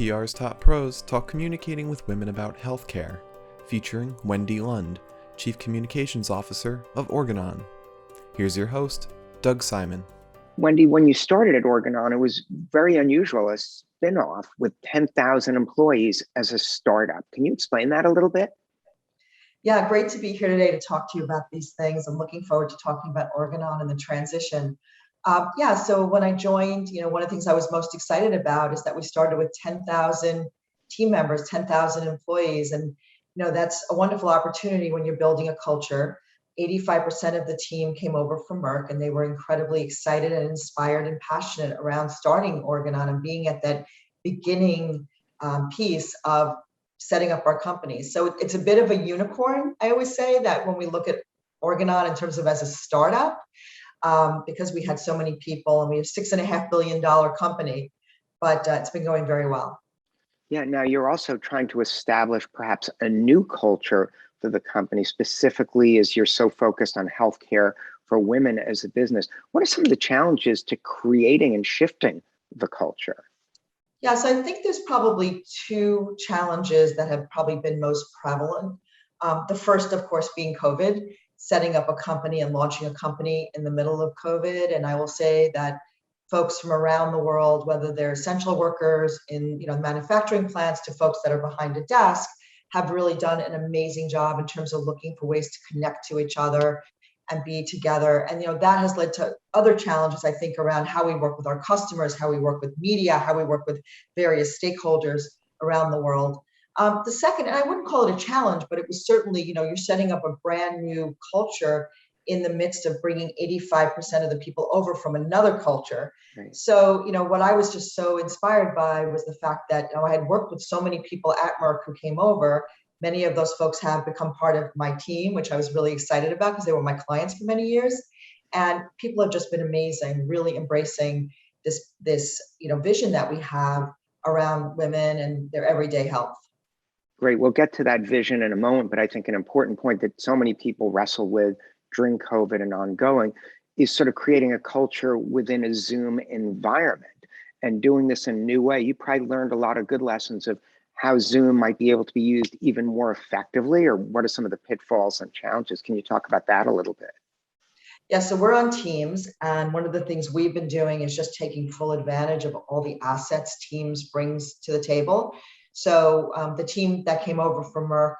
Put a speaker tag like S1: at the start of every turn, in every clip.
S1: PR's top pros talk communicating with women about healthcare, featuring Wendy Lund, Chief Communications Officer of Organon. Here's your host, Doug Simon.
S2: Wendy, when you started at Organon, it was very unusual, a spin-off with 10,000 employees as a startup. Can you explain that a little bit?
S3: Yeah, great to be here today to talk to you about these things. I'm looking forward to talking about Organon and the transition. So when I joined, one of the things I was most excited about is that we started with 10,000 team members, 10,000 employees. And, that's a wonderful opportunity when you're building a culture. 85% of the team came over from Merck, and they were incredibly excited and inspired and passionate around starting Organon and being at that beginning piece of setting up our company. So it's a bit of a unicorn. I always say that when we look at Organon in terms of as a startup, because we had so many people and we have $6.5 billion company, but it's been going very well.
S2: Yeah, now you're also trying to establish perhaps a new culture for the company, specifically as you're so focused on healthcare for women as a business. What are some of the challenges to creating and shifting the culture?
S3: Yeah, so I think there's probably two challenges that have probably been most prevalent. The first, of course, being COVID, setting up a company and launching a company in the middle of COVID. And I will say that folks from around the world, whether they're essential workers in manufacturing plants to folks that are behind a desk, have really done an amazing job in terms of looking for ways to connect to each other and be together. And that has led to other challenges, I think, around how we work with our customers, how we work with media, how we work with various stakeholders around the world. The second, and I wouldn't call it a challenge, but it was certainly, you're setting up a brand new culture in the midst of bringing 85% of the people over from another culture. Right. So, what I was just so inspired by was the fact that I had worked with so many people at Merck who came over. Many of those folks have become part of my team, which I was really excited about because they were my clients for many years. And people have just been amazing, really embracing this vision that we have around women and their everyday health.
S2: Great. We'll get to that vision in a moment, but I think an important point that so many people wrestle with during COVID and ongoing is sort of creating a culture within a Zoom environment and doing this in a new way. You probably learned a lot of good lessons of how Zoom might be able to be used even more effectively, or what are some of the pitfalls and challenges? Can you talk about that a little bit?
S3: Yeah, so we're on Teams, and one of the things we've been doing is just taking full advantage of all the assets Teams brings to the table. So the team that came over from Merck,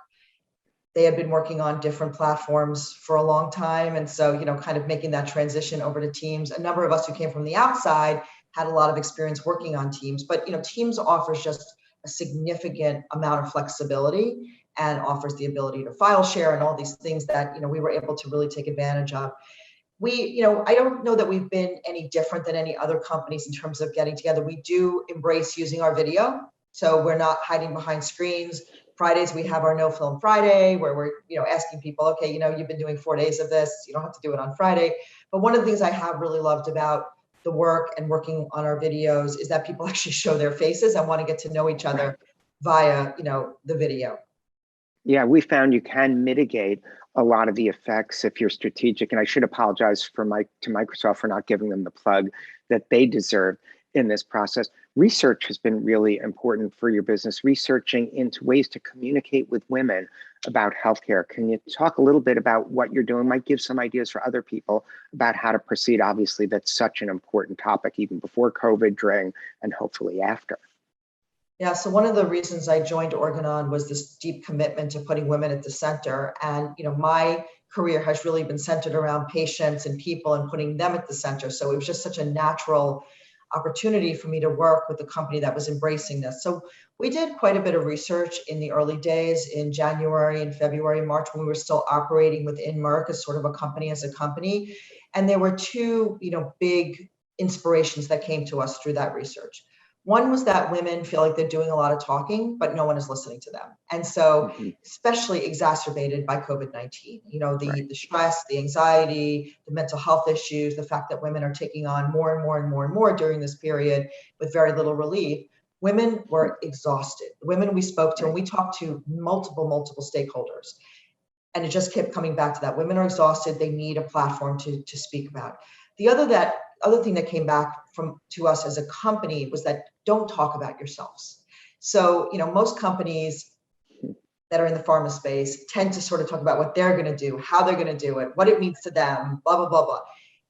S3: they had been working on different platforms for a long time. And so, kind of making that transition over to Teams. A number of us who came from the outside had a lot of experience working on Teams, but, Teams offers just a significant amount of flexibility and offers the ability to file share and all these things that, we were able to really take advantage of. I don't know that we've been any different than any other companies in terms of getting together. We do embrace using our video. So we're not hiding behind screens. Fridays, we have our No Film Friday where we're, asking people, okay, you've been doing 4 days of this. You don't have to do it on Friday. But one of the things I have really loved about the work and working on our videos is that people actually show their faces and want to get to know each other via, the video.
S2: Yeah, we found you can mitigate a lot of the effects if you're strategic. And I should apologize to Microsoft for not giving them the plug that they deserve in this process. Research has been really important for your business, researching into ways to communicate with women about healthcare. Can you talk a little bit about what you're doing? Might give some ideas for other people about how to proceed. Obviously, that's such an important topic, even before COVID, during, and hopefully after.
S3: Yeah, so one of the reasons I joined Organon was this deep commitment to putting women at the center. And, my career has really been centered around patients and people and putting them at the center. So it was just such a natural opportunity for me to work with a company that was embracing this. So we did quite a bit of research in the early days in January and February, March, when we were still operating within Merck as sort of a company. And there were two, big inspirations that came to us through that research. One was that women feel like they're doing a lot of talking, but no one is listening to them. And so, especially exacerbated by COVID-19, the stress, the anxiety, the mental health issues, the fact that women are taking on more and more and more and more during this period with very little relief. Women were exhausted. The women we spoke to, and we talked to multiple stakeholders. And it just kept coming back to that. Women are exhausted. They need a platform to speak about. The other thing that came back to us as a company was that don't talk about yourselves. So, most companies that are in the pharma space tend to sort of talk about what they're going to do, how they're going to do it, what it means to them, blah, blah, blah, blah.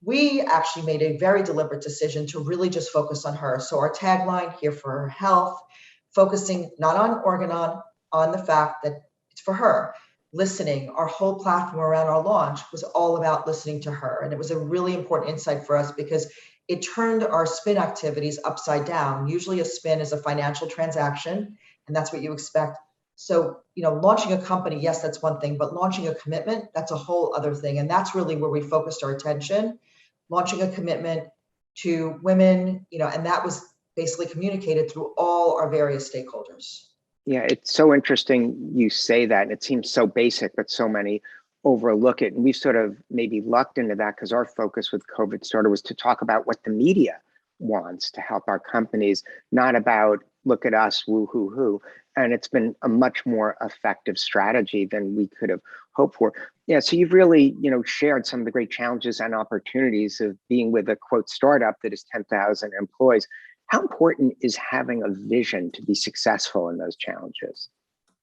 S3: We actually made a very deliberate decision to really just focus on her. So our tagline, here for her health, focusing not on Organon, on the fact that it's for her. Listening, our whole platform around our launch was all about listening to her. And it was a really important insight for us because it turned our spin activities upside down. Usually a spin is a financial transaction, and that's what you expect. So, launching a company, yes, that's one thing, but launching a commitment, that's a whole other thing. And that's really where we focused our attention, launching a commitment to women, and that was basically communicated through all our various stakeholders.
S2: Yeah, it's so interesting you say that. And it seems so basic, but so many overlook it. And we've sort of maybe lucked into that because our focus with COVID started was to talk about what the media wants to help our companies, not about look at us, woo hoo hoo. And it's been a much more effective strategy than we could have hoped for. Yeah, so you've really, shared some of the great challenges and opportunities of being with a quote startup that is 10,000 employees. How important is having a vision to be successful in those challenges?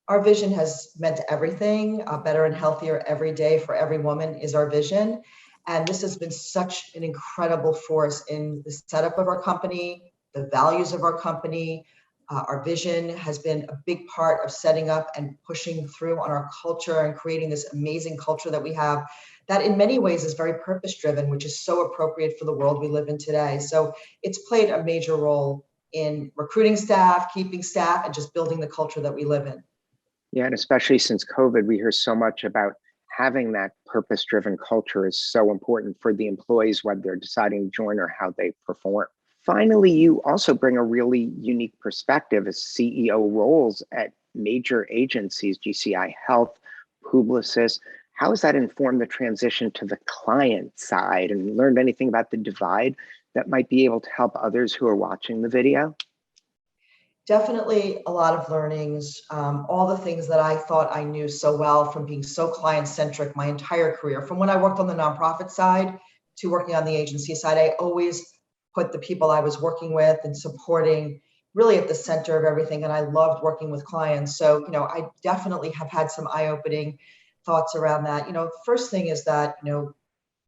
S3: Our vision has meant everything. Better and healthier every day for every woman is our vision. And this has been such an incredible force in the setup of our company, the values of our company. Our vision has been a big part of setting up and pushing through on our culture and creating this amazing culture that we have that in many ways is very purpose-driven, which is so appropriate for the world we live in today. So it's played a major role in recruiting staff, keeping staff, and just building the culture that we live in.
S2: Yeah, and especially since COVID, we hear so much about having that purpose-driven culture is so important for the employees, whether they're deciding to join or how they perform. Finally, you also bring a really unique perspective as CEO roles at major agencies, GCI Health, Publicis. How has that informed the transition to the client side, and learned anything about the divide that might be able to help others who are watching the video?
S3: Definitely a lot of learnings, all the things that I thought I knew so well from being so client-centric my entire career. From when I worked on the nonprofit side to working on the agency side, I always put the people I was working with and supporting really at the center of everything. And I loved working with clients. So, I definitely have had some eye-opening thoughts around that. The first thing is that,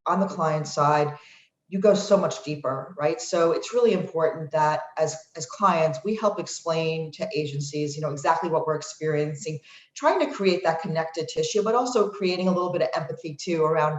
S3: on the client side, you go so much deeper, right? So it's really important that as clients, we help explain to agencies, exactly what we're experiencing, trying to create that connected tissue, but also creating a little bit of empathy too around,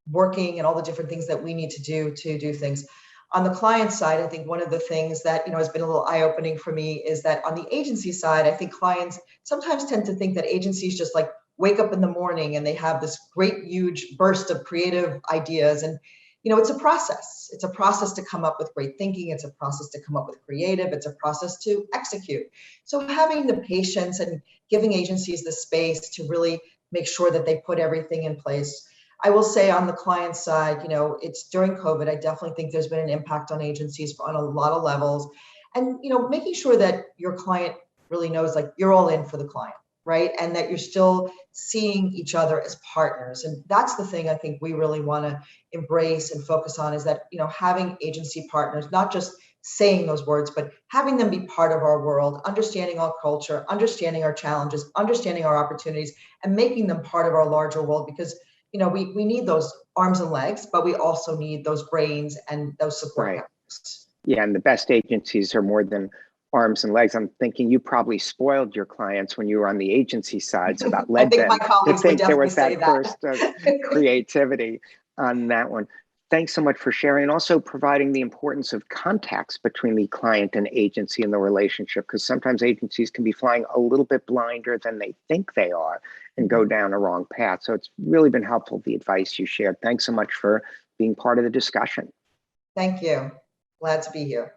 S3: working and all the different things that we need to do things. On the client side, I think one of the things that, has been a little eye-opening for me is that on the agency side, I think clients sometimes tend to think that agencies just like wake up in the morning and they have this great, huge burst of creative ideas. And it's a process. It's a process to come up with great thinking. It's a process to come up with creative. It's a process to execute. So having the patience and giving agencies the space to really make sure that they put everything in place. I will say on the client side, it's during COVID, I definitely think there's been an impact on agencies on a lot of levels. And, making sure that your client really knows like you're all in for the client, right? And that you're still seeing each other as partners. And that's the thing I think we really want to embrace and focus on is that, having agency partners, not just saying those words, but having them be part of our world, understanding our culture, understanding our challenges, understanding our opportunities, and making them part of our larger world. Because, we need those arms and legs, but we also need those brains and those support networks.
S2: Yeah, and the best agencies are more than arms and legs. I'm thinking you probably spoiled your clients when you were on the agency side, so that led them to think there was that burst of creativity on that one. Thanks so much for sharing and also providing the importance of context between the client and agency in the relationship, because sometimes agencies can be flying a little bit blinder than they think they are and go down a wrong path. So it's really been helpful, the advice you shared. Thanks so much for being part of the discussion.
S3: Thank you. Glad to be here.